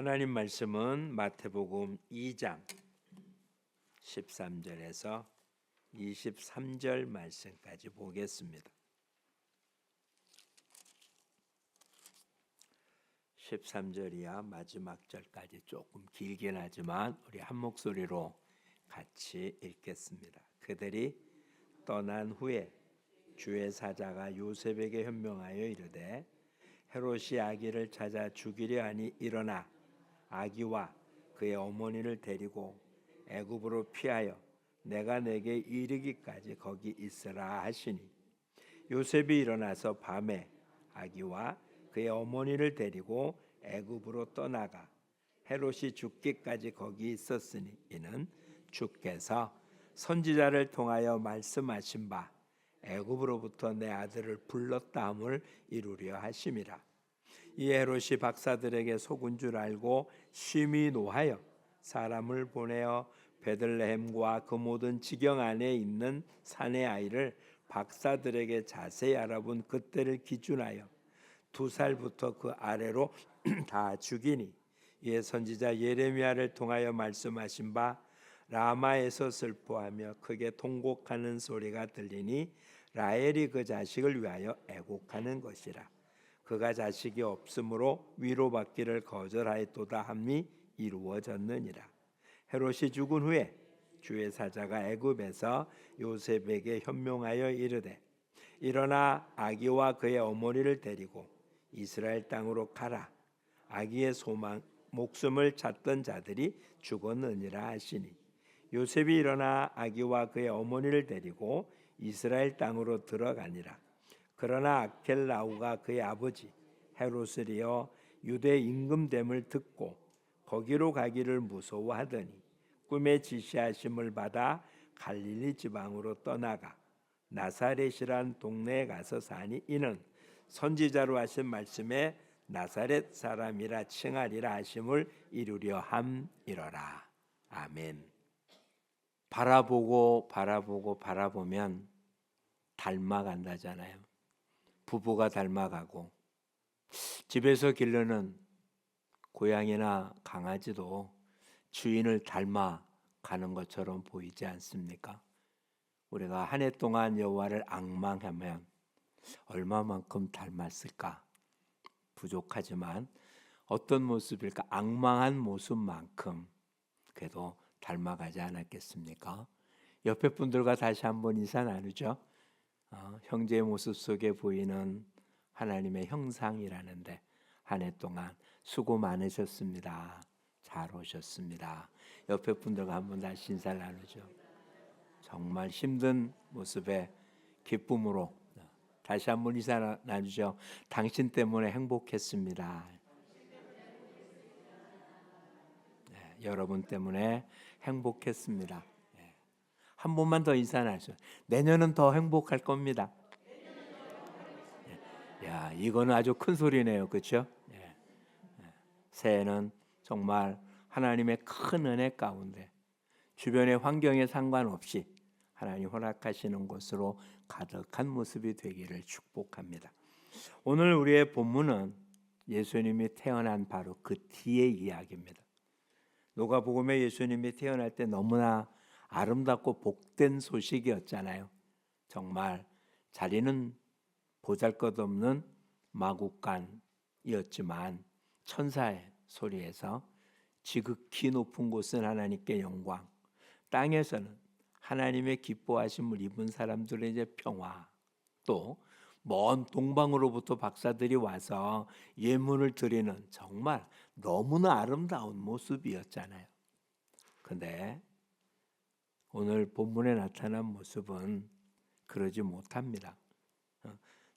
하나님 말씀은 마태복음 2장 13절에서 23절 말씀까지 보겠습니다. 13절이야 마지막 절까지 조금 길긴 하지만 우리 한 목소리로 같이 읽겠습니다. 그들이 떠난 후에 주의 사자가 요셉에게 현명하여 이르되 헤롯이 아기를 찾아 죽이려 하니 일어나 아기와 그의 어머니를 데리고 애굽으로 피하여 내가 내게 이르기까지 거기 있으라 하시니 요셉이 일어나서 밤에 아기와 그의 어머니를 데리고 애굽으로 떠나가 헤롯이 죽기까지 거기 있었으니 이는 주께서 선지자를 통하여 말씀하신 바 애굽으로부터 내 아들을 불렀다 함을 이루려 하심이라. 이 헤롯이 박사들에게 속은 줄 알고 심히 노하여 사람을 보내어 베들레헴과 그 모든 지경 안에 있는 산의 아이를 박사들에게 자세히 알아본 그때를 기준하여 2살부터 그 아래로 다 죽이니 이에 선지자 예레미야를 통하여 말씀하신 바 라마에서 슬퍼하며 크게 통곡하는 소리가 들리니 라헬이 그 자식을 위하여 애곡하는 것이라. 그가 자식이 없으므로 위로받기를 거절하였도다 함이 이루어졌느니라. 헤롯이 죽은 후에 주의 사자가 애굽에서 요셉에게 현명하여 이르되 일어나 아기와 그의 어머니를 데리고 이스라엘 땅으로 가라. 아기의 소망 목숨을 찾던 자들이 죽었느니라 하시니 요셉이 일어나 아기와 그의 어머니를 데리고 이스라엘 땅으로 들어가니라. 그러나 아켈라우가 그의 아버지 헤롯을이어 유대 임금됨을 듣고 거기로 가기를 무서워하더니 꿈에 지시하심을 받아 갈릴리 지방으로 떠나가 나사렛이란 동네에 가서 사니 이는 선지자로 하신 말씀에 나사렛 사람이라 칭하리라 하심을 이루려 함이러라. 아멘. 바라보면 닮아간다잖아요. 부부가 닮아가고 집에서 기르는 고양이나 강아지도 주인을 닮아가는 것처럼 보이지 않습니까? 우리가 한 해 동안 여호와를 앙망하면 얼마만큼 닮았을까? 부족하지만 어떤 모습일까? 앙망한 모습만큼 그래도 닮아가지 않았겠습니까? 옆에 분들과 다시 한번 인사 나누죠. 형제의 모습 속에 보이는 하나님의 형상이라는데 한 해 동안 수고 많으셨습니다. 잘 오셨습니다. 옆에 분들과 한번 다시 인사를 나누죠. 정말 힘든 모습에 기쁨으로 다시 한번 인사 나누죠. 당신 때문에 행복했습니다. 네, 여러분 때문에 행복했습니다. 네. 한 번만 더 인사 나누죠. 내년은 더 행복할 겁니다. 야, 이거는 아주 큰 소리네요, 그렇죠? 네. 새해는 정말 하나님의 큰 은혜 가운데 주변의 환경에 상관없이 하나님 허락하시는 것으로 가득한 모습이 되기를 축복합니다. 오늘 우리의 본문은 예수님이 태어난 바로 그 뒤의 이야기입니다. 누가복음에 예수님이 태어날 때 너무나 아름답고 복된 소식이었잖아요. 정말 자리는 보잘것없는 마구간이었지만 천사의 소리에서 지극히 높은 곳은 하나님께 영광, 땅에서는 하나님의 기뻐하심을 입은 사람들의 이제 평화, 또 먼 동방으로부터 박사들이 와서 예물을 드리는 정말 너무나 아름다운 모습이었잖아요. 근데 오늘 본문에 나타난 모습은 그러지 못합니다.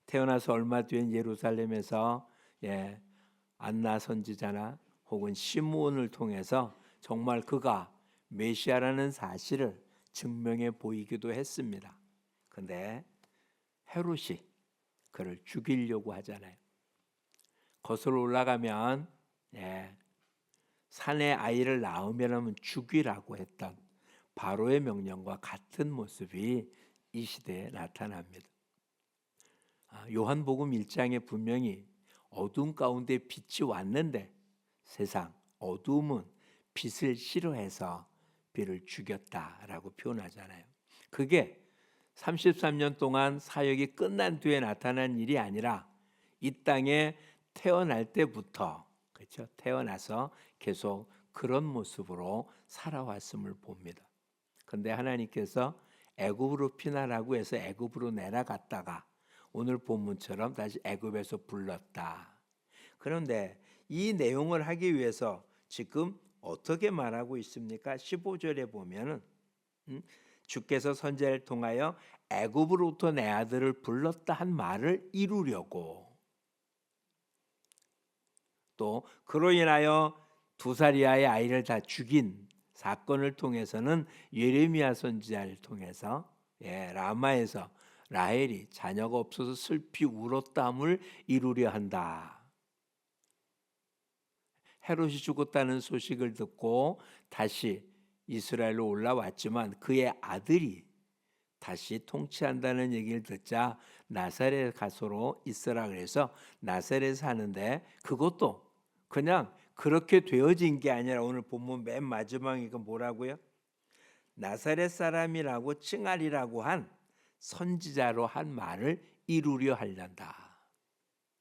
태어나서 얼마 뒤엔 예루살렘에서 안나 선지자나 혹은 시므온을 통해서 정말 그가 메시아라는 사실을 증명해 보이기도 했습니다. 근데 헤롯이 그를 죽이려고 하잖아요. 거슬러 올라가면 산에 아이를 낳으면 죽이라고 했던 바로의 명령과 같은 모습이 이 시대에 나타납니다. 요한복음 1장에 분명히 어둠 가운데 빛이 왔는데 세상 어두움은 빛을 싫어해서 빛을 죽였다라고 표현하잖아요. 그게 33년 동안 사역이 끝난 뒤에 나타난 일이 아니라 이 땅에 태어날 때부터, 그렇죠? 태어나서 계속 그런 모습으로 살아왔음을 봅니다. 근데 하나님께서 애굽으로 피난하라고 해서 애굽으로 내려갔다가 오늘 본문처럼 다시 애굽에서 불렀다. 그런데 이 내용을 하기 위해서 지금 어떻게 말하고 있습니까? 15절에 보면은 주께서 선지자를 통하여 애굽으로부터 내 아들을 불렀다 한 말을 이루려고, 또 그로 인하여 2살 이하의 아이를 다 죽인 사건을 통해서는 예레미야 선지자를 통해서 라마에서 라헬이 자녀가 없어서 슬피 울었다함을 이루려 한다. 헤롯이 죽었다는 소식을 듣고 다시 이스라엘로 올라왔지만 그의 아들이 다시 통치한다는 얘기를 듣자 나사렛 가서로 있으라 그래서 나사렛에 사는데, 그것도 그냥 그렇게 되어진 게 아니라 오늘 본문 맨 마지막에 이거 뭐라고요? 나사렛 사람이라고 칭하리라고 한 선지자로 한 말을 이루려 하련다.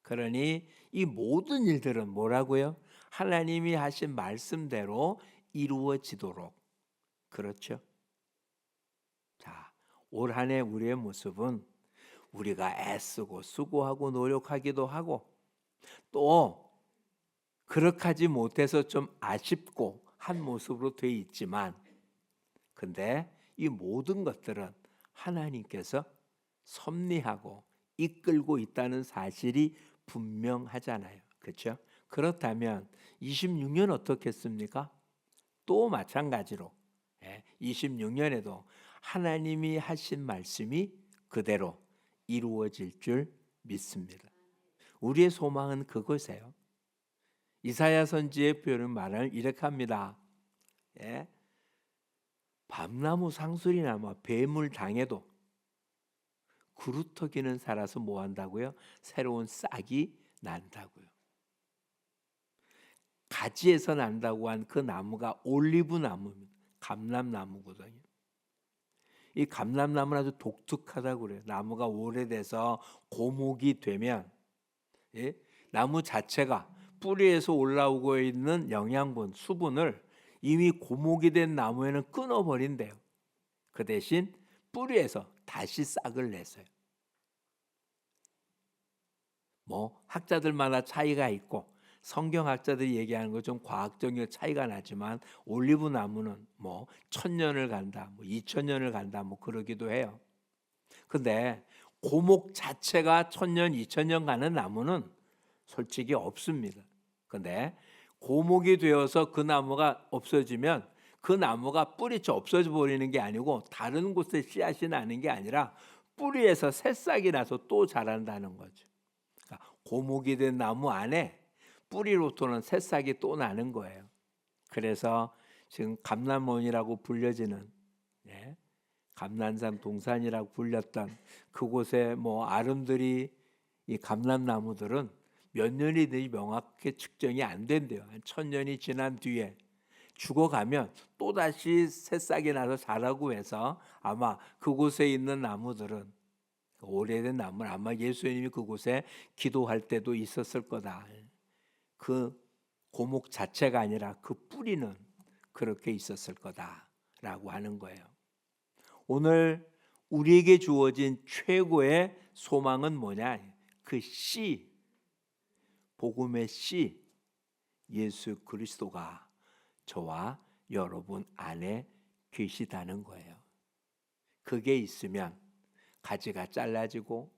그러니 이 모든 일들은 뭐라고요? 하나님이 하신 말씀대로 이루어지도록. 그렇죠? 자, 올 한 해 우리의 모습은 우리가 애쓰고 수고하고 노력하기도 하고 또 그렇게 하지 못해서 좀 아쉽고 한 모습으로 돼 있지만, 근데 이 모든 것들은 하나님께서 섭리하고 이끌고 있다는 사실이 분명하잖아요. 그렇죠? 그렇다면 26년 어떻겠습니까? 또 마찬가지로 26년에도 하나님이 하신 말씀이 그대로 이루어질 줄 믿습니다. 우리의 소망은 그것이에요. 이사야 선지의 표현은 말을 이렇게 합니다. 밤나무 상술이나 뱀을 당해도 구루터기는 살아서 뭐 한다고요? 새로운 싹이 난다고요. 가지에서 난다고 한 그 나무가 올리브 나무입니다. 감람나무거든요. 이 감람나무는 아주 독특하다고 그래요. 나무가 오래돼서 고목이 되면 나무 자체가 뿌리에서 올라오고 있는 영양분, 수분을 이미 고목이 된 나무에는 끊어버린대요. 그 대신 뿌리에서 다시 싹을 내서요. 학자들마다 차이가 있고 성경학자들이 얘기하는 거 좀 과학적인 차이가 나지만 올리브 나무는 1000년을 간다, 2000년을 간다, 그러기도 해요. 근데 고목 자체가 1000년, 2000년 가는 나무는 솔직히 없습니다. 근데 고목이 되어서 그 나무가 없어지면 그 나무가 뿌리째 없어져 버리는 게 아니고 다른 곳에 씨앗이 나는 게 아니라 뿌리에서 새싹이 나서 또 자란다는 거죠. 그러니까 고목이 된 나무 안에 뿌리로부터는 새싹이 또 나는 거예요. 그래서 지금 감람원이라고 불려지는 감람산 동산이라고 불렸던 그곳에 아름드리 이 감람나무들은 몇 년이든지 명확하게 측정이 안 된대요. 한 1000년이 지난 뒤에 죽어가면 또다시 새싹이 나서 자라고 해서 아마 그곳에 있는 나무들은, 오래된 나무는 아마 예수님이 그곳에 기도할 때도 있었을 거다. 그 고목 자체가 아니라 그 뿌리는 그렇게 있었을 거다라고 하는 거예요. 오늘 우리에게 주어진 최고의 소망은 뭐냐? 그 씨, 복음의 씨, 예수 그리스도가 저와 여러분 안에 계시다는 거예요. 그게 있으면 가지가 잘라지고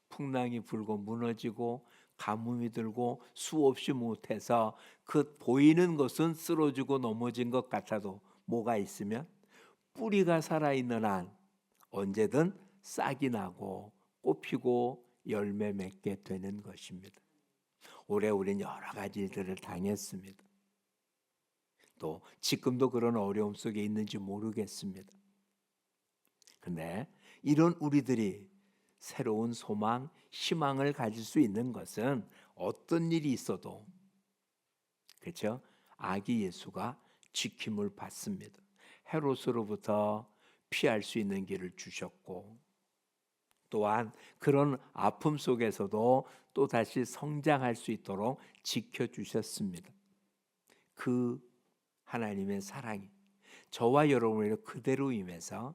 풍랑이 불고 무너지고 가뭄이 들고 수없이 못해서 그 보이는 것은 쓰러지고 넘어진 것 같아도 뭐가 있으면 뿌리가 살아있는 한 언제든 싹이 나고 꽃피고 열매 맺게 되는 것입니다. 올해 우리는 여러 가지 일들을 당했습니다. 또 지금도 그런 어려움 속에 있는지 모르겠습니다. 근데 이런 우리들이 새로운 소망, 희망을 가질 수 있는 것은 어떤 일이 있어도, 그렇죠? 아기 예수가 지킴을 받습니다. 헤롯으로부터 피할 수 있는 길을 주셨고, 또한 그런 아픔 속에서도 또다시 성장할 수 있도록 지켜주셨습니다. 그 하나님의 사랑이 저와 여러분에게 그대로 임해서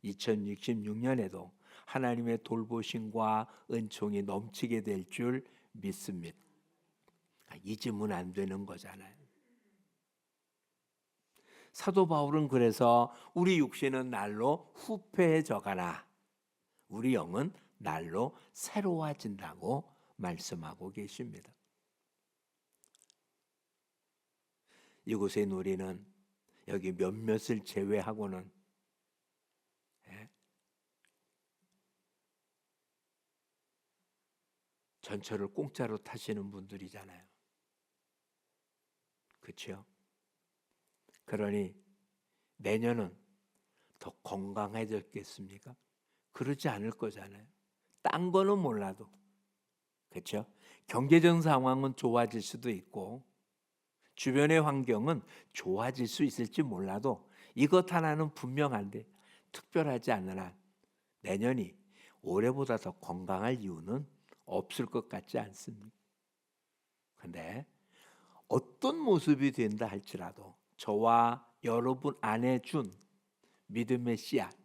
2066년에도 하나님의 돌보심과 은총이 넘치게 될 줄 믿습니다. 잊으면 안 되는 거잖아요. 사도 바울은 그래서 우리 육신은 날로 후패해져 가나 우리 영은 날로 새로워진다고 말씀하고 계십니다. 이곳의 우리는 여기 몇몇을 제외하고는 전철을 공짜로 타시는 분들이잖아요. 그렇죠? 그러니 내년은 더 건강해졌겠습니까? 그러지 않을 거잖아요. 딴 거는 몰라도. 그렇죠? 경제적 상황은 좋아질 수도 있고 주변의 환경은 좋아질 수 있을지 몰라도 이것 하나는 분명한데 특별하지 않는 한 내년이 올해보다 더 건강할 이유는 없을 것 같지 않습니다. 그런데 어떤 모습이 된다 할지라도 저와 여러분 안에 준 믿음의 씨앗,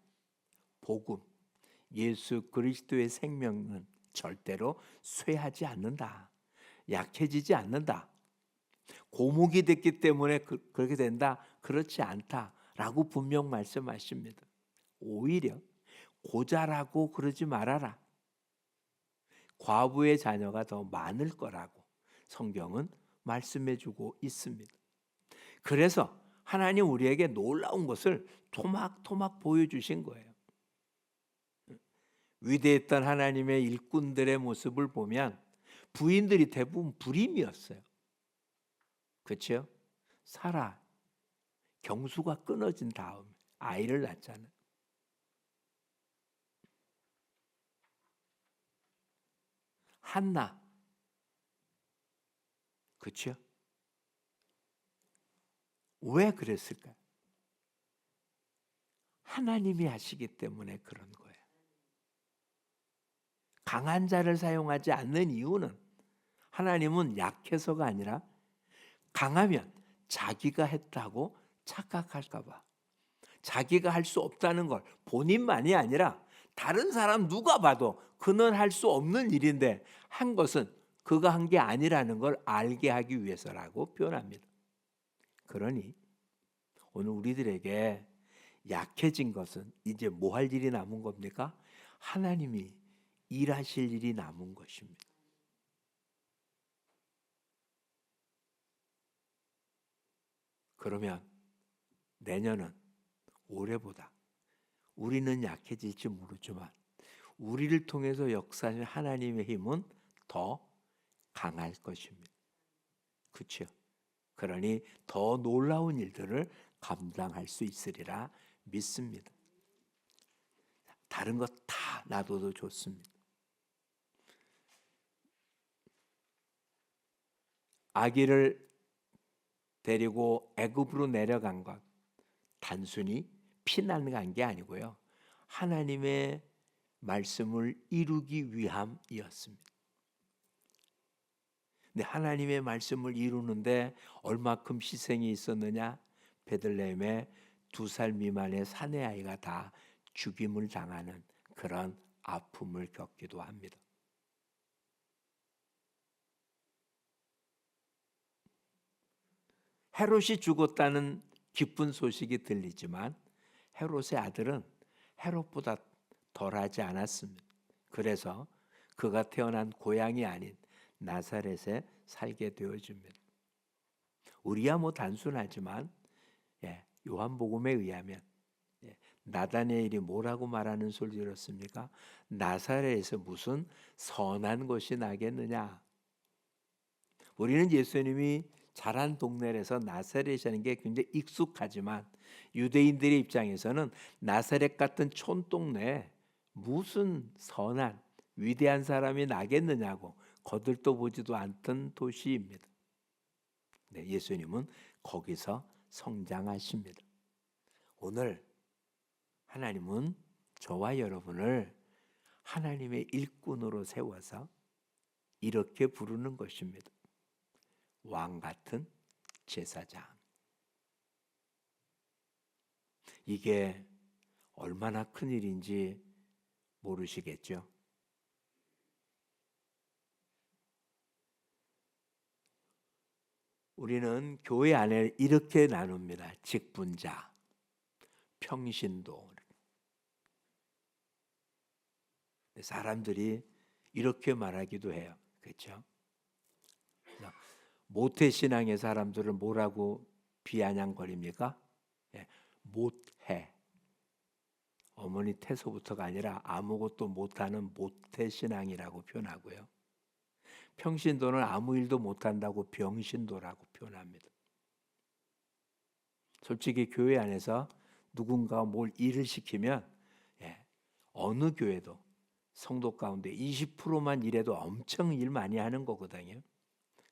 복음, 예수 그리스도의 생명은 절대로 쇠하지 않는다. 약해지지 않는다. 고목이 됐기 때문에 그렇게 된다. 그렇지 않다라고 분명 말씀하십니다. 오히려 고자라고 그러지 말아라. 과부의 자녀가 더 많을 거라고 성경은 말씀해주고 있습니다. 그래서 하나님 우리에게 놀라운 것을 토막토막 보여주신 거예요. 위대했던 하나님의 일꾼들의 모습을 보면 부인들이 대부분 불임이었어요. 그렇죠? 사라, 경수가 끊어진 다음에 아이를 낳잖아요. 한나, 그렇죠? 왜 그랬을까요? 하나님이 하시기 때문에 그런 거예요. 강한 자를 사용하지 않는 이유는 하나님은 약해서가 아니라 강하면 자기가 했다고 착각할까 봐. 자기가 할 수 없다는 걸 본인만이 아니라 다른 사람 누가 봐도 그는 할 수 없는 일인데 한 것은 그가 한 게 아니라는 걸 알게 하기 위해서라고 표현합니다. 그러니 오늘 우리들에게 약해진 것은 이제 뭐 할 일이 남은 겁니까? 하나님이 일하실 일이 남은 것입니다. 그러면 내년은 올해보다 우리는 약해질지 모르지만 우리를 통해서 역사하는 하나님의 힘은 더 강할 것입니다. 그렇죠? 그러니 더 놀라운 일들을 감당할 수 있으리라 믿습니다. 다른 것 다 놔둬도 좋습니다. 아기를 데리고 애굽으로 내려간 것 단순히 피난 간 게 아니고요. 하나님의 말씀을 이루기 위함이었습니다. 근데 하나님의 말씀을 이루는데 얼마큼 희생이 있었느냐? 베들레헴에 2살 미만의 사내 아이가 다 죽임을 당하는 그런 아픔을 겪기도 합니다. 헤롯이 죽었다는 기쁜 소식이 들리지만 헤롯의 아들은 헤롯보다 덜하지 않았습니다. 그래서 그가 태어난 고향이 아닌 나사렛에 살게 되어집니다. 우리야 뭐 단순하지만 요한복음에 의하면 나다니엘이 뭐라고 말하는 소리 들었습니까? 나사렛에서 무슨 선한 것이 나겠느냐. 우리는 예수님이 자란 동네에서 나사렛이라는 게 굉장히 익숙하지만 유대인들의 입장에서는 나사렛 같은 촌동네에 무슨 선한 위대한 사람이 나겠느냐고 거들떠 보지도 않던 도시입니다. 네, 예수님은 거기서 성장하십니다. 오늘 하나님은 저와 여러분을 하나님의 일꾼으로 세워서 이렇게 부르는 것입니다. 왕 같은 제사장. 이게 얼마나 큰 일인지 모르시겠죠? 우리는 교회 안에 이렇게 나눕니다. 직분자, 평신도. 사람들이 이렇게 말하기도 해요. 그렇죠? 모태신앙의 사람들을 뭐라고 비아냥거립니까? 못해. 어머니 태소부터가 아니라 아무것도 못하는 모태신앙이라고 표현하고요. 평신도는 아무 일도 못한다고 병신도라고 표현합니다. 솔직히 교회 안에서 누군가 뭘 일을 시키면 어느 교회도 성도 가운데 20%만 일해도 엄청 일 많이 하는 거거든요.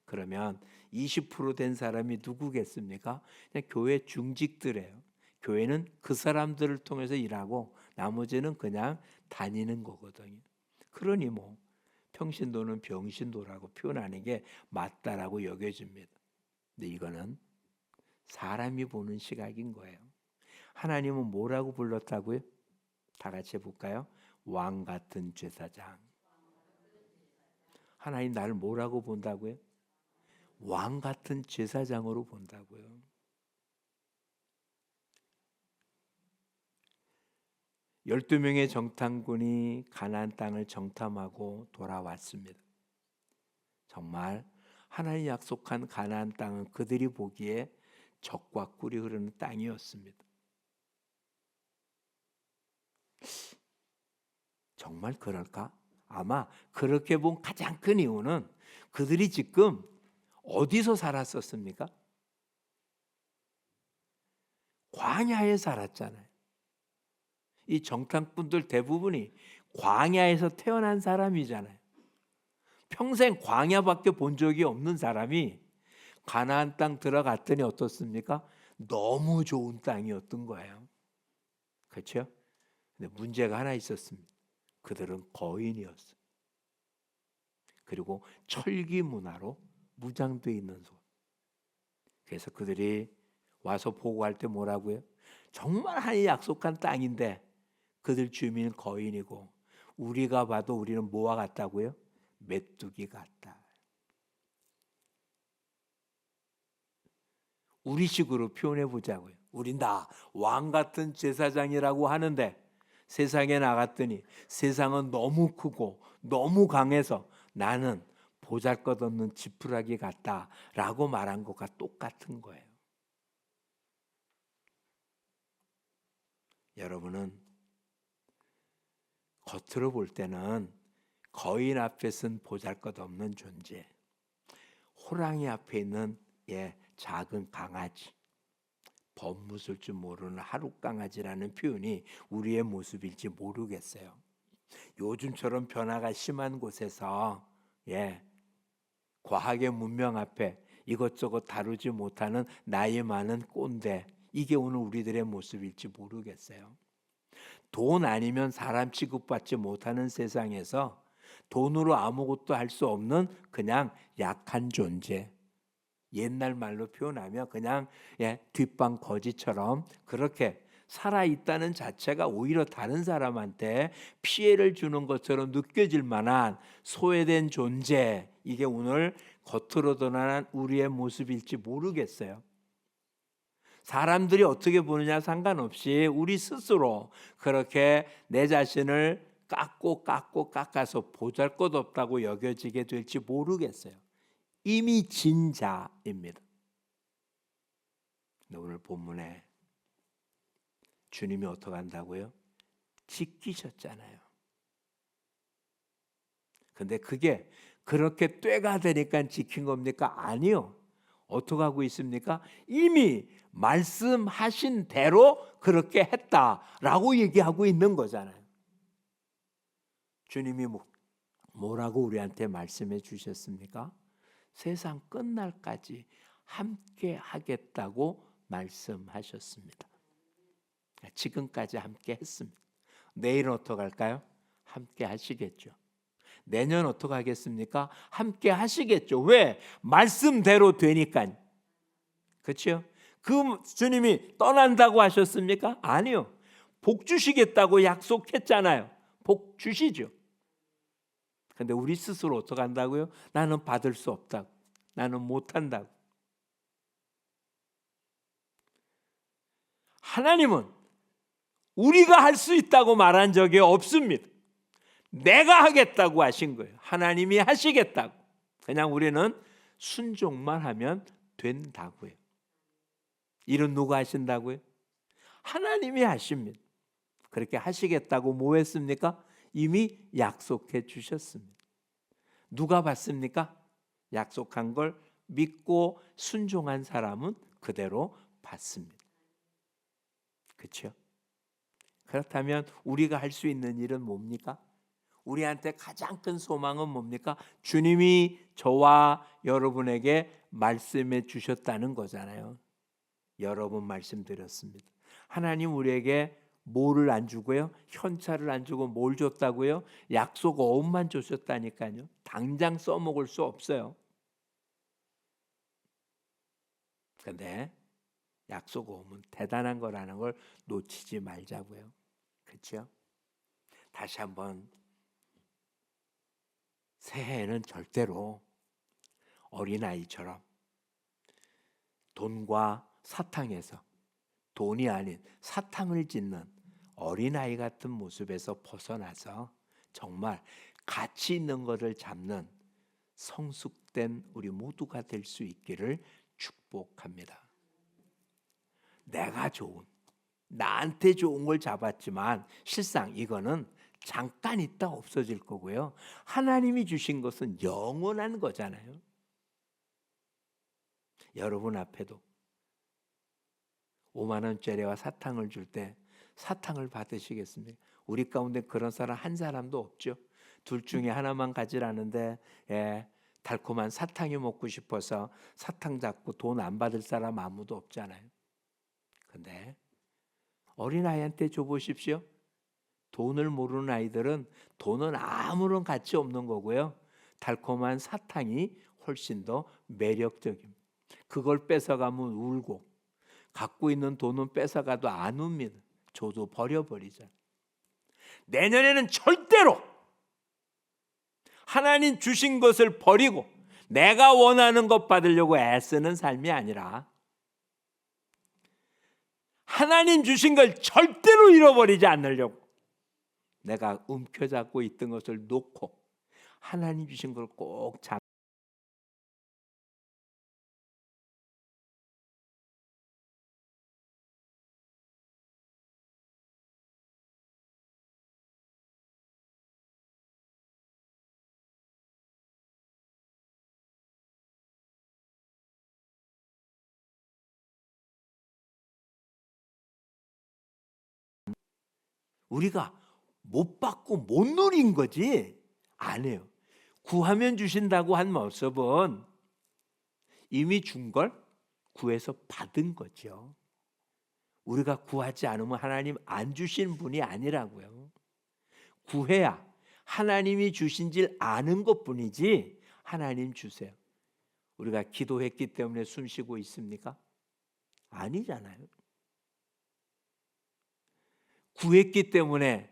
그러면 20% 된 사람이 누구겠습니까? 그냥 교회 중직들이에요. 교회는 그 사람들을 통해서 일하고 나머지는 그냥 다니는 거거든요. 그러니 뭐 평신도는 병신도라고 표현하는 게 맞다라고 여겨집니다. 근데 이거는 사람이 보는 시각인 거예요. 하나님은 뭐라고 불렀다고요? 다 같이 해볼까요? 왕 같은 제사장. 하나님 나를 뭐라고 본다고요? 왕 같은 제사장으로 본다고요. 12명의 정탐꾼이 가나안 땅을 정탐하고 돌아왔습니다. 정말 하나님 약속한 가나안 땅은 그들이 보기에 젖과 꿀이 흐르는 땅이었습니다. 정말 그럴까? 아마 그렇게 본 가장 큰 이유는 그들이 지금 어디서 살았었습니까? 광야에 살았잖아요. 이 정탐꾼들 대부분이 광야에서 태어난 사람이잖아요. 평생 광야밖에 본 적이 없는 사람이 가나안 땅 들어갔더니 어떻습니까? 너무 좋은 땅이었던 거예요. 그렇죠? 근데 문제가 하나 있었습니다. 그들은 거인이었어요. 그리고 철기 문화로 무장되어 있는 곳. 그래서 그들이 와서 보고할 때 뭐라고요? 정말 하나님이 약속한 땅인데 그들 주민은 거인이고 우리가 봐도 우리는 뭐와 같다고요? 메뚜기 같다. 우리식으로 표현해 보자고요. 우린 다 왕 같은 제사장이라고 하는데 세상에 나갔더니 세상은 너무 크고 너무 강해서 나는 보잘것없는 지푸라기 같다라고 말한 것과 똑같은 거예요. 여러분은 겉으로 볼 때는 거인 앞에 쓴 보잘것없는 존재, 호랑이 앞에 있는 작은 강아지, 법무술 줄 모르는 하룻강아지라는 표현이 우리의 모습일지 모르겠어요. 요즘처럼 변화가 심한 곳에서 과학의 문명 앞에 이것저것 다루지 못하는 나이 많은 꼰대, 이게 오늘 우리들의 모습일지 모르겠어요. 돈 아니면 사람 취급받지 못하는 세상에서 돈으로 아무것도 할 수 없는 그냥 약한 존재, 옛날 말로 표현하면 그냥 뒷방 거지처럼 그렇게 살아있다는 자체가 오히려 다른 사람한테 피해를 주는 것처럼 느껴질 만한 소외된 존재, 이게 오늘 겉으로 드러난 우리의 모습일지 모르겠어요. 사람들이 어떻게 보느냐 상관없이 우리 스스로 그렇게 내 자신을 깎아서 보잘것없다고 여겨지게 될지 모르겠어요. 이미 진 자입니다. 오늘 본문에 주님이 어떻게 한다고요? 지키셨잖아요. 근데 그게 그렇게 꾀가 되니까 지킨 겁니까? 아니요. 어떻게 하고 있습니까? 이미 말씀하신 대로 그렇게 했다라고 얘기하고 있는 거잖아요. 주님이 뭐라고 우리한테 말씀해 주셨습니까? 세상 끝날까지 함께 하겠다고 말씀하셨습니다. 지금까지 함께 했습니다. 내일은 어떻게 할까요? 함께 하시겠죠. 내년 어떻게 하겠습니까? 함께 하시겠죠. 왜? 말씀대로 되니까요. 그렇죠? 그 주님이 떠난다고 하셨습니까? 아니요. 복 주시겠다고 약속했잖아요. 복 주시죠. 근데 우리 스스로 어떻게 한다고요? 나는 받을 수 없다고. 나는 못한다고. 하나님은 우리가 할 수 있다고 말한 적이 없습니다. 내가 하겠다고 하신 거예요. 하나님이 하시겠다고. 그냥 우리는 순종만 하면 된다고요. 일은 누가 하신다고요? 하나님이 하십니다. 그렇게 하시겠다고 뭐 했습니까? 이미 약속해 주셨습니다. 누가 받습니까? 약속한 걸 믿고 순종한 사람은 그대로 받습니다. 그렇죠? 그렇다면 우리가 할 수 있는 일은 뭡니까? 우리한테 가장 큰 소망은 뭡니까? 주님이 저와 여러분에게 말씀해 주셨다는 거잖아요. 여러 번 말씀드렸습니다. 하나님 우리에게 뭐를 안 주고요? 현찰을 안 주고 뭘 줬다고요? 약속 어음만 주셨다니까요. 당장 써먹을 수 없어요. 근데 약속 어음은 대단한 거라는 걸 놓치지 말자고요. 그렇죠? 다시 한번 새해에는 절대로 어린아이처럼 돈과 사탕에서 돈이 아닌 사탕을 짓는 어린아이 같은 모습에서 벗어나서 정말 가치 있는 것을 잡는 성숙된 우리 모두가 될 수 있기를 축복합니다. 내가 좋은, 나한테 좋은 걸 잡았지만 실상 이거는 잠깐 있다 없어질 거고요. 하나님이 주신 것은 영원한 거잖아요. 여러분 앞에도 5만 원짜리와 사탕을 줄 때 사탕을 받으시겠습니까? 우리 가운데 그런 사람 한 사람도 없죠. 둘 중에 하나만 가지라는데 달콤한 사탕이 먹고 싶어서 사탕 잡고 돈 안 받을 사람 아무도 없잖아요. 근데 어린아이한테 줘보십시오. 돈을 모르는 아이들은 돈은 아무런 가치 없는 거고요. 달콤한 사탕이 훨씬 더 매력적입니다. 그걸 뺏어가면 울고 갖고 있는 돈은 뺏어가도 안 웁니다. 줘도 버려버리죠. 내년에는 절대로 하나님 주신 것을 버리고 내가 원하는 것 받으려고 애쓰는 삶이 아니라 하나님 주신 걸 절대로 잃어버리지 않으려고 내가 움켜잡고 있던 것을 놓고 하나님 주신 걸 꼭 잡. 우리가 못 받고 못 누린 거지 아니에요. 구하면 주신다고 한 모습은 이미 준 걸 구해서 받은 거죠. 우리가 구하지 않으면 하나님 안 주신 분이 아니라고요. 구해야 하나님이 주신 줄 아는 것뿐이지 하나님 주세요. 우리가 기도했기 때문에 숨 쉬고 있습니까? 아니잖아요. 구했기 때문에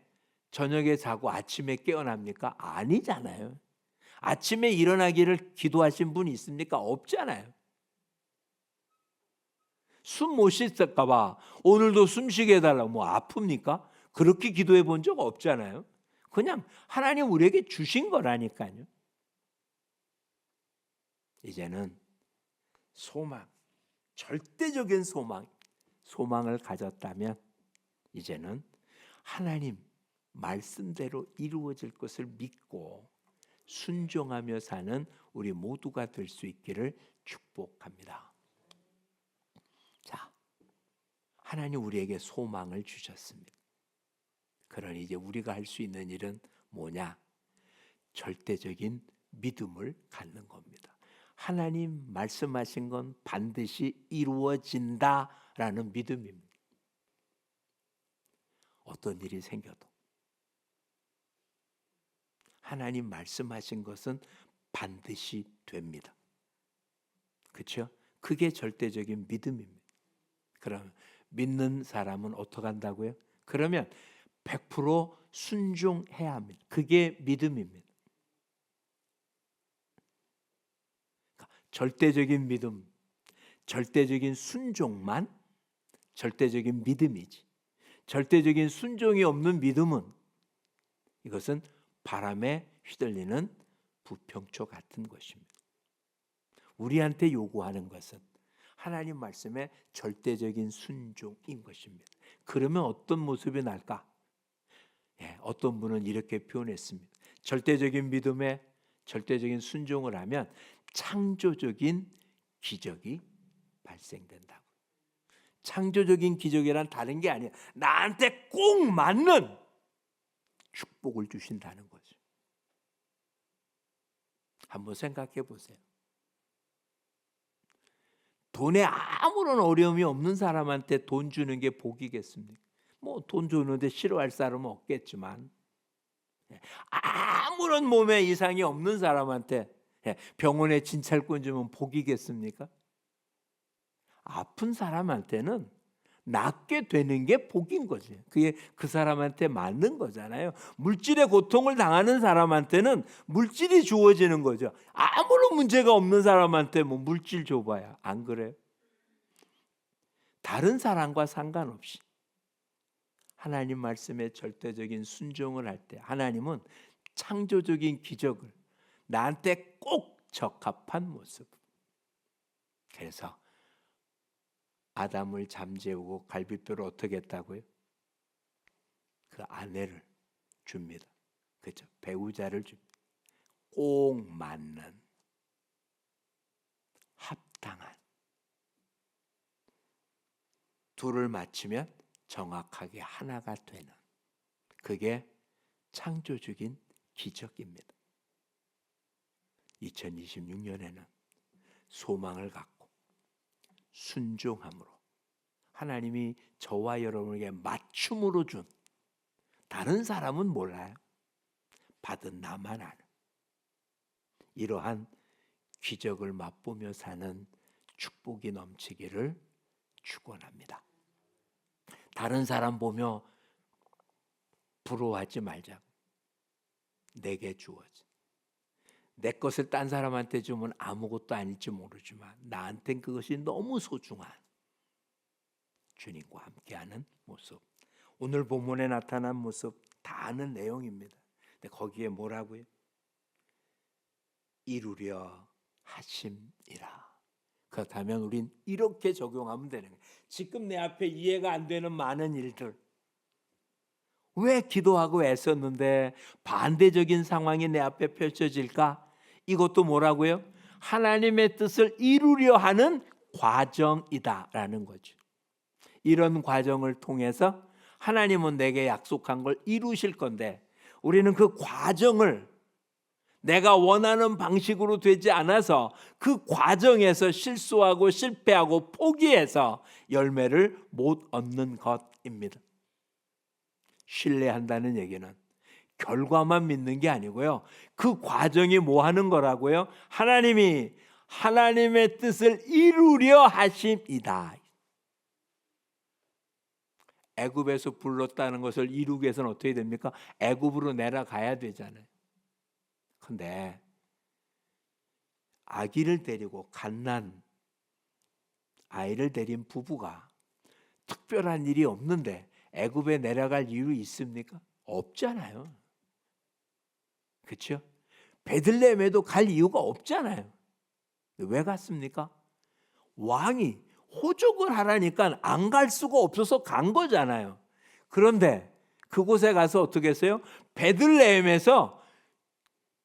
저녁에 자고 아침에 깨어납니까? 아니잖아요. 아침에 일어나기를 기도하신 분이 있습니까? 없잖아요. 숨 못 쉴까 봐 오늘도 숨 쉬게 해달라고 뭐 아픕니까? 그렇게 기도해 본 적 없잖아요. 그냥 하나님 우리에게 주신 거라니까요. 이제는 소망, 절대적인 소망을 가졌다면 이제는 하나님 말씀대로 이루어질 것을 믿고 순종하며 사는 우리 모두가 될 수 있기를 축복합니다. 자, 하나님 우리에게 소망을 주셨습니다. 그러니 이제 우리가 할 수 있는 일은 뭐냐? 절대적인 믿음을 갖는 겁니다. 하나님 말씀하신 건 반드시 이루어진다라는 믿음입니다. 어떤 일이 생겨도 하나님 말씀하신 것은 반드시 됩니다. 그렇죠? 그게 절대적인 믿음입니다. 그럼 믿는 사람은 어떻게 한다고요? 그러면 100% 순종해야 합니다. 그게 믿음입니다. 절대적인 믿음, 절대적인 순종만 절대적인 믿음이지. 절대적인 순종이 없는 믿음은 이것은 바람에 휘둘리는 부평초 같은 것입니다. 우리한테 요구하는 것은 하나님 말씀에 절대적인 순종인 것입니다. 그러면 어떤 모습이 날까? 어떤 분은 이렇게 표현했습니다. 절대적인 믿음에 절대적인 순종을 하면 창조적인 기적이 발생된다고. 창조적인 기적이란 다른 게 아니야. 나한테 꼭 맞는 축복을 주신다는 거죠. 한번 생각해 보세요. 돈에 아무런 어려움이 없는 사람한테 돈 주는 게 복이겠습니까? 뭐 돈 주는데 싫어할 사람은 없겠지만, 아무런 몸에 이상이 없는 사람한테 병원에 진찰권 주면 복이겠습니까? 아픈 사람한테는 낫게 되는 게 복인 거지. 그게 그 사람한테 맞는 거잖아요. 물질의 고통을 당하는 사람한테는 물질이 주어지는 거죠. 아무런 문제가 없는 사람한테 뭐 물질 줘봐야 안 그래요? 다른 사람과 상관없이 하나님 말씀에 절대적인 순종을 할 때 하나님은 창조적인 기적을 나한테 꼭 적합한 모습. 그래서 아담을 잠재우고 갈빗뼈를 어떻게 했다고요? 그 아내를 줍니다. 그렇죠? 배우자를 줍니다. 꼭 맞는 합당한 둘을 맞추면 정확하게 하나가 되는 그게 창조적인 기적입니다. 2026년에는 소망을 갖고 순종함으로 하나님이 저와 여러분에게 맞춤으로 준 다른 사람은 몰라요. 받은 나만 아는 이러한 기적을 맛보며 사는 축복이 넘치기를 축원합니다. 다른 사람 보며 부러워하지 말자고. 내게 주어진 내 것을 딴 사람한테 주면 아무것도 아닐지 모르지만 나한텐 그것이 너무 소중한 주님과 함께하는 모습. 오늘 본문에 나타난 모습 다 아는 내용입니다. 근데 거기에 뭐라고요? 이루려 하심이라. 그렇다면 우린 이렇게 적용하면 되는 거예요. 지금 내 앞에 이해가 안 되는 많은 일들, 왜 기도하고 애썼는데 반대적인 상황이 내 앞에 펼쳐질까? 이것도 뭐라고요? 하나님의 뜻을 이루려 하는 과정이다라는 거죠. 이런 과정을 통해서 하나님은 내게 약속한 걸 이루실 건데 우리는 그 과정을 내가 원하는 방식으로 되지 않아서 그 과정에서 실수하고 실패하고 포기해서 열매를 못 얻는 것입니다. 신뢰한다는 얘기는 결과만 믿는 게 아니고요. 그 과정이 뭐 하는 거라고요? 하나님이 하나님의 뜻을 이루려 하심이다. 애굽에서 불렀다는 것을 이루기 위해서는 어떻게 됩니까? 애굽으로 내려가야 되잖아요. 근데 아기를 데리고 갓난 아이를 데린 부부가 특별한 일이 없는데 애굽에 내려갈 이유 있습니까? 없잖아요. 그렇죠? 베들레헴에도 갈 이유가 없잖아요. 왜 갔습니까? 왕이 호적을 하라니까 안 갈 수가 없어서 간 거잖아요. 그런데 그곳에 가서 어떻게 했어요? 베들레헴에서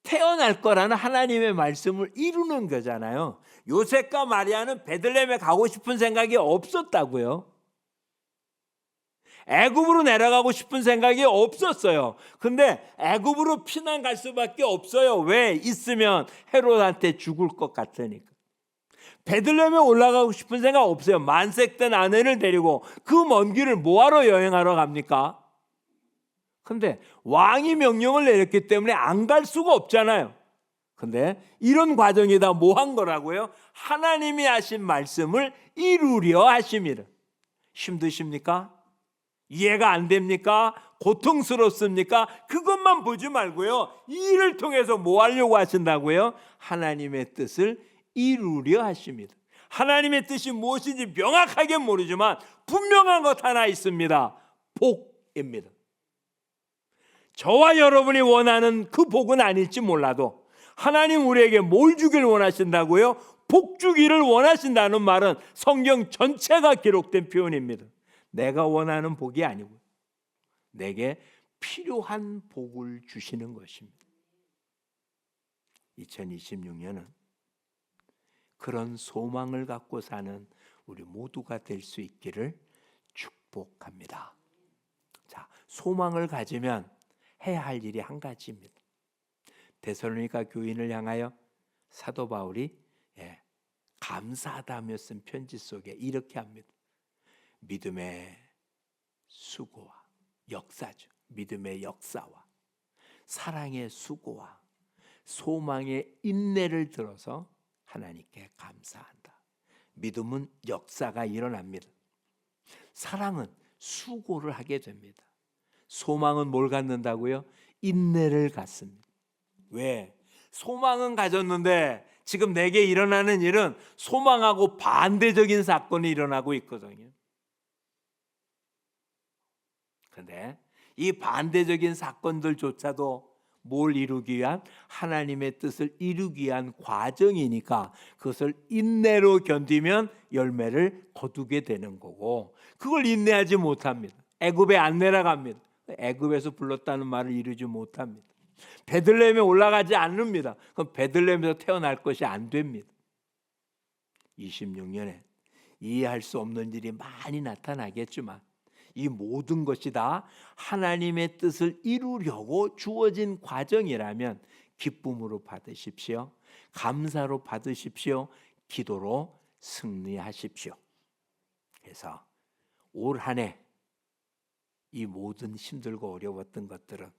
태어날 거라는 하나님의 말씀을 이루는 거잖아요. 요셉과 마리아는 베들레헴에 가고 싶은 생각이 없었다고요. 애굽으로 내려가고 싶은 생각이 없었어요. 근데 애굽으로 피난 갈 수밖에 없어요. 왜? 있으면 헤롯한테 죽을 것 같으니까. 베들레헴에 올라가고 싶은 생각 없어요. 만색된 아내를 데리고 그 먼 길을 뭐하러 여행하러 갑니까? 근데 왕이 명령을 내렸기 때문에 안 갈 수가 없잖아요. 근데 이런 과정이 다 뭐 한 거라고요? 하나님이 하신 말씀을 이루려 하심이라. 힘드십니까? 이해가 안 됩니까? 고통스럽습니까? 그것만 보지 말고요. 이 일을 통해서 뭐 하려고 하신다고요? 하나님의 뜻을 이루려 하십니다. 하나님의 뜻이 무엇인지 명확하게 모르지만 분명한 것 하나 있습니다. 복입니다. 저와 여러분이 원하는 그 복은 아닐지 몰라도 하나님 우리에게 뭘 주길 원하신다고요? 복 주기를 원하신다는 말은 성경 전체가 기록된 표현입니다. 내가 원하는 복이 아니고 내게 필요한 복을 주시는 것입니다. 2026년은 그런 소망을 갖고 사는 우리 모두가 될 수 있기를 축복합니다. 자, 소망을 가지면 해야 할 일이 한 가지입니다. 데살로니가 교인을 향하여 사도 바울이 감사하다며 쓴 편지 속에 이렇게 합니다. 믿음의 수고와 역사죠. 믿음의 역사와 사랑의 수고와 소망의 인내를 들어서 하나님께 감사한다. 믿음은 역사가 일어납니다. 사랑은 수고를 하게 됩니다. 소망은 뭘 갖는다고요? 인내를 갖습니다. 왜? 소망은 가졌는데 지금 내게 일어나는 일은 소망하고 반대적인 사건이 일어나고 있거든요. 그런데 이 반대적인 사건들조차도 뭘 이루기 위한? 하나님의 뜻을 이루기 위한 과정이니까 그것을 인내로 견디면 열매를 거두게 되는 거고, 그걸 인내하지 못합니다. 애굽에 안 내려갑니다. 애굽에서 불렀다는 말을 이루지 못합니다. 베들레헴에 올라가지 않습니다. 그럼 베들레헴에서 태어날 것이 안 됩니다. 26년에 이해할 수 없는 일이 많이 나타나겠지만 이 모든 것이 다 하나님의 뜻을 이루려고 주어진 과정이라면 기쁨으로 받으십시오. 감사로 받으십시오. 기도로 승리하십시오. 그래서 올 한 해 이 모든 힘들고 어려웠던 것들은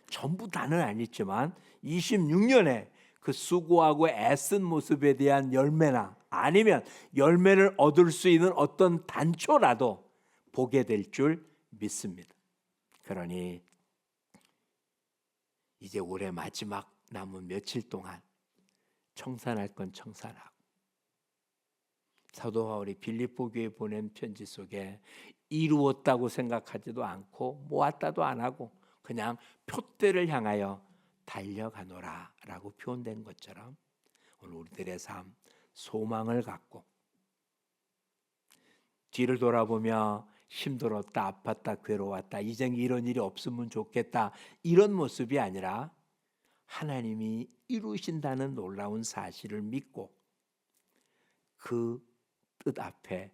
전부 다는 아니지만 26년에 그 수고하고 애쓴 모습에 대한 열매나 아니면 열매를 얻을 수 있는 어떤 단초라도 보게 될 줄 믿습니다. 그러니 이제 올해 마지막 남은 며칠 동안 청산할 건 청산하고, 사도 바울이 빌립보 교회에 보낸 편지 속에 이루었다고 생각하지도 않고 모았다도 안 하고 그냥 표대를 향하여 달려가노라 라고 표현된 것처럼 오늘 우리들의 삶, 소망을 갖고 뒤를 돌아보며 힘들었다, 아팠다, 괴로웠다, 이젠 이런 일이 없으면 좋겠다, 이런 모습이 아니라 하나님이 이루신다는 놀라운 사실을 믿고 그 뜻 앞에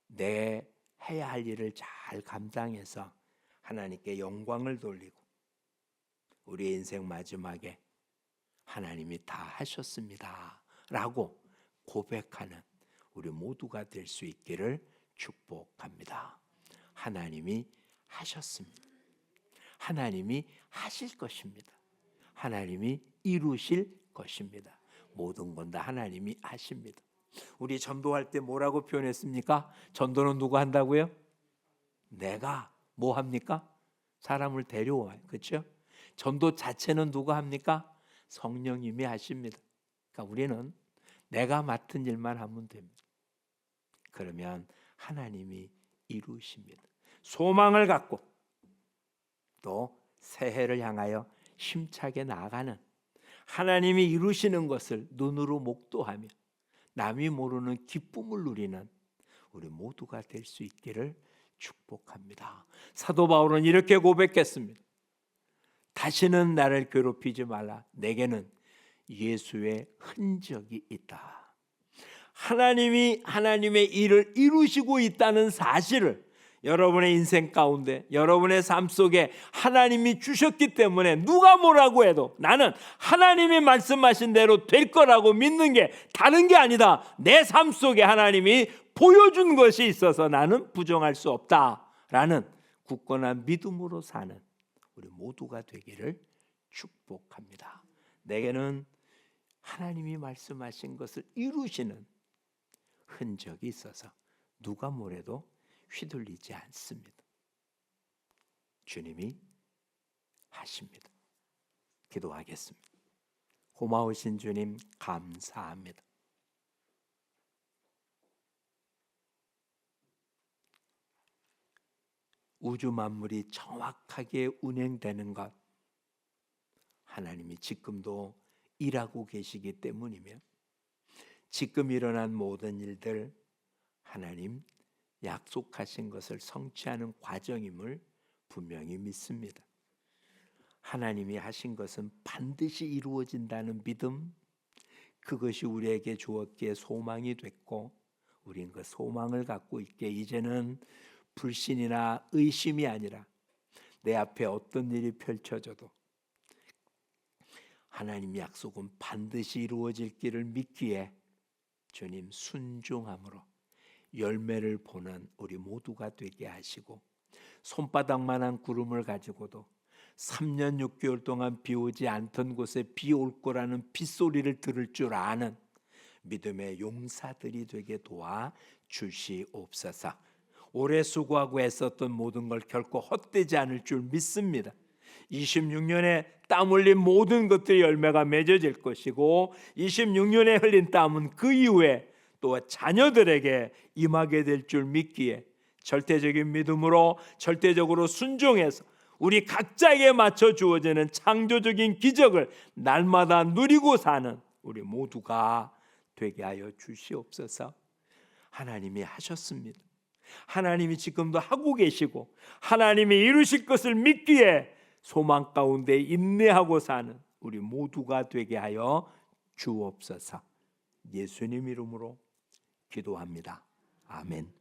내 해야 할 일을 잘 감당해서 하나님께 영광을 돌리고 우리의 인생 마지막에 하나님이 다 하셨습니다 라고 고백하는 우리 모두가 될 수 있기를 축복합니다. 하나님이 하셨습니다. 하나님이 하실 것입니다. 하나님이 이루실 것입니다. 모든 건 다 하나님이 하십니다. 우리 전도할 때 뭐라고 표현했습니까? 전도는 누가 한다고요? 내가 뭐 합니까? 사람을 데려와요. 그렇죠? 전도 자체는 누가 합니까? 성령님이 하십니다. 그러니까 우리는 내가 맡은 일만 하면 됩니다. 그러면 하나님이 이루십니다. 소망을 갖고 또 새해를 향하여 힘차게 나아가는, 하나님이 이루시는 것을 눈으로 목도하며 남이 모르는 기쁨을 누리는 우리 모두가 될 수 있기를 축복합니다. 사도 바울은 이렇게 고백했습니다. 다시는 나를 괴롭히지 말라. 내게는 예수의 흔적이 있다. 하나님이 하나님의 일을 이루시고 있다는 사실을 여러분의 인생 가운데, 여러분의 삶 속에 하나님이 주셨기 때문에 누가 뭐라고 해도 나는 하나님이 말씀하신 대로 될 거라고 믿는 게 다른 게 아니다. 내 삶 속에 하나님이 보여준 것이 있어서 나는 부정할 수 없다라는 굳건한 믿음으로 사는 우리 모두가 되기를 축복합니다. 내게는 하나님이 말씀하신 것을 이루시는 흔적이 있어서 누가 뭐래도 휘둘리지 않습니다. 주님이 하십니다. 기도하겠습니다. 고마우신 주님 감사합니다. 우주 만물이 정확하게 운행되는 것 하나님이 지금도 일하고 계시기 때문이며 지금 일어난 모든 일들 하나님 약속하신 것을 성취하는 과정임을 분명히 믿습니다. 하나님이 하신 것은 반드시 이루어진다는 믿음, 그것이 우리에게 주었기에 소망이 됐고 우린 그 소망을 갖고 있기에 이제는 불신이나 의심이 아니라 내 앞에 어떤 일이 펼쳐져도 하나님 약속은 반드시 이루어질 길을 믿기에 주님 순종함으로 열매를 보는 우리 모두가 되게 하시고 손바닥만한 구름을 가지고도 3년 6개월 동안 비 오지 않던 곳에 비 올 거라는 빗소리를 들을 줄 아는 믿음의 용사들이 되게 도와 주시옵소서. 오래 수고하고 애썼던 모든 걸 결코 헛되지 않을 줄 믿습니다. 26년에 땀 흘린 모든 것들이 열매가 맺어질 것이고 26년에 흘린 땀은 그 이후에 또 자녀들에게 임하게 될 줄 믿기에 절대적인 믿음으로 절대적으로 순종해서 우리 각자에게 맞춰 주어지는 창조적인 기적을 날마다 누리고 사는 우리 모두가 되게 하여 주시옵소서. 하나님이 하셨습니다. 하나님이 지금도 하고 계시고 하나님이 이루실 것을 믿기에 소망 가운데 인내하고 사는 우리 모두가 되게 하여 주옵소서. 예수님 이름으로 기도합니다. 아멘.